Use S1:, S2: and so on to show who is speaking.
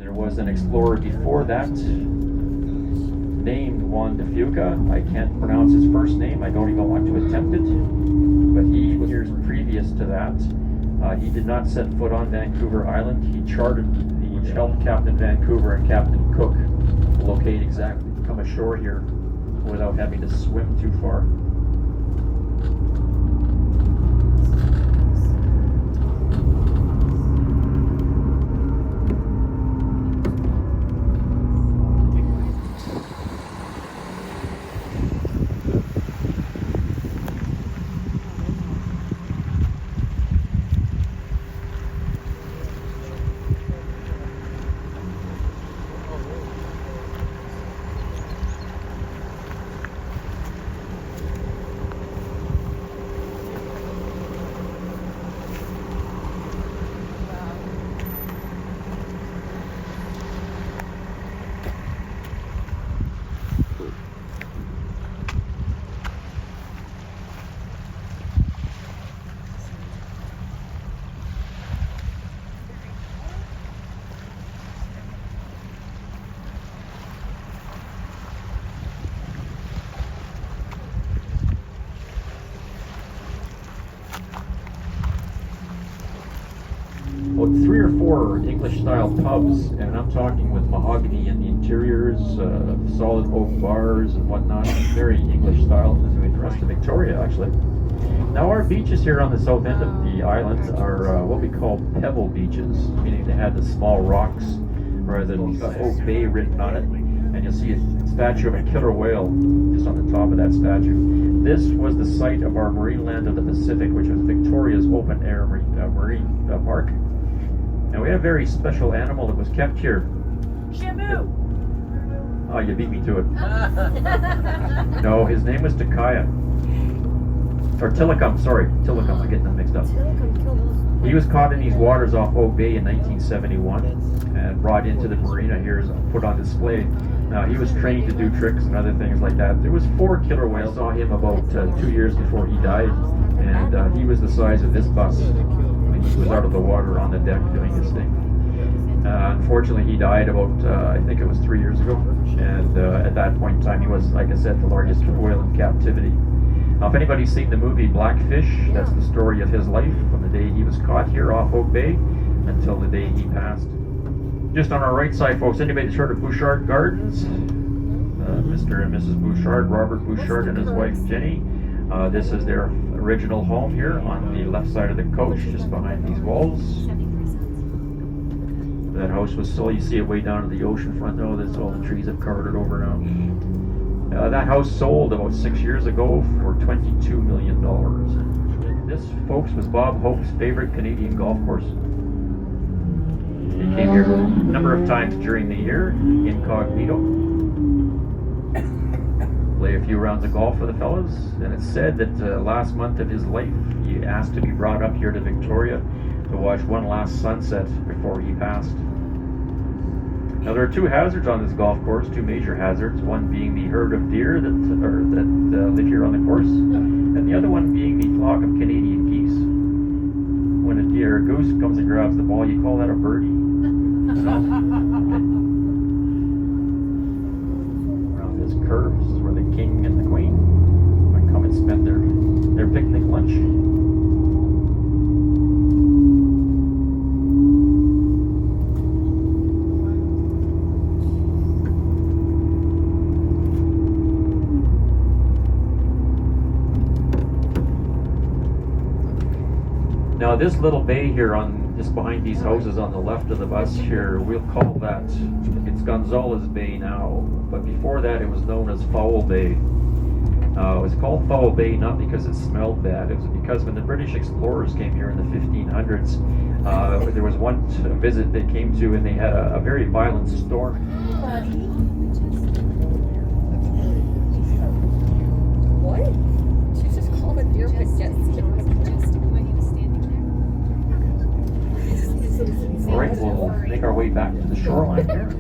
S1: There was an explorer before that named Juan de Fuca. I can't pronounce his first name. I don't even want to attempt it. But years previous to that, he did not set foot on Vancouver Island. He helped Captain Vancouver and Captain Cook locate exactly, come ashore here without having to swim too far. About 3 or 4 English-style pubs, and I'm talking with mahogany in the interiors, solid oak bars and whatnot. Very English-style, the rest of Victoria, actually. Now, our beaches here on the south end of the island are what we call pebble beaches, meaning they had the small rocks rather than Oak Bay written on it. And you'll see a statue of a killer whale just on the top of that statue. This was the site of our Marine Land of the Pacific, which was Victoria's open-air marine park. And we had a very special animal that was kept here.
S2: Shamu!
S1: Oh, you beat me to it. No, his name was Takaya. Or Tillicum, sorry. Tillicum, I'm getting them mixed up. He was caught in these waters off Oak Bay in 1971 and brought into the marina here and put on display. Now, he was trained to do tricks and other things like that. There was 4 killer whales. I saw him about 2 years before he died, and he was the size of this bus. He was out of the water on the deck doing his thing. Unfortunately, he died about, I think it was 3 years ago. And at that point in time, he was, like I said, the largest whale in captivity. Now, if anybody's seen the movie Blackfish, that's the story of his life from the day he was caught here off Oak Bay until the day he passed. Just on our right side, folks, anybody that's heard of Bouchard Gardens? Mr. and Mrs. Bouchard, Robert Bouchard and his wife Jenny. This is their original home here on the left side of the coach, just behind these walls. That house was sold. You see it way down to the ocean front. Oh, there's all the trees have covered it over now. That house sold about 6 years ago for $22 million. This, folks, was Bob Hope's favorite Canadian golf course. He came here a number of times during the year, incognito. Play a few rounds of golf for the fellas, and it's said that last month of his life, he asked to be brought up here to Victoria to watch one last sunset before he passed. Now, there are 2 hazards on this golf course, 2 major hazards, one being the herd of deer that live here on the course, and the other one being the flock of Canadian geese. When a deer or goose comes and grabs the ball, you call that a birdie. You know? Around this curve, this is where the king and the queen might come and spend their picnic lunch. Now, this little bay here just behind these houses on the left of the bus here, we'll call that, it's Gonzales Bay now, but before that it was known as Foul Bay. It was called Foul Bay not because it smelled bad, it was because when the British explorers came here in the 1500s, there was one visit they came to and they had a very violent storm.
S3: What? She just called a deer pit jet ski.
S1: All right, we'll make our way back to the shoreline here.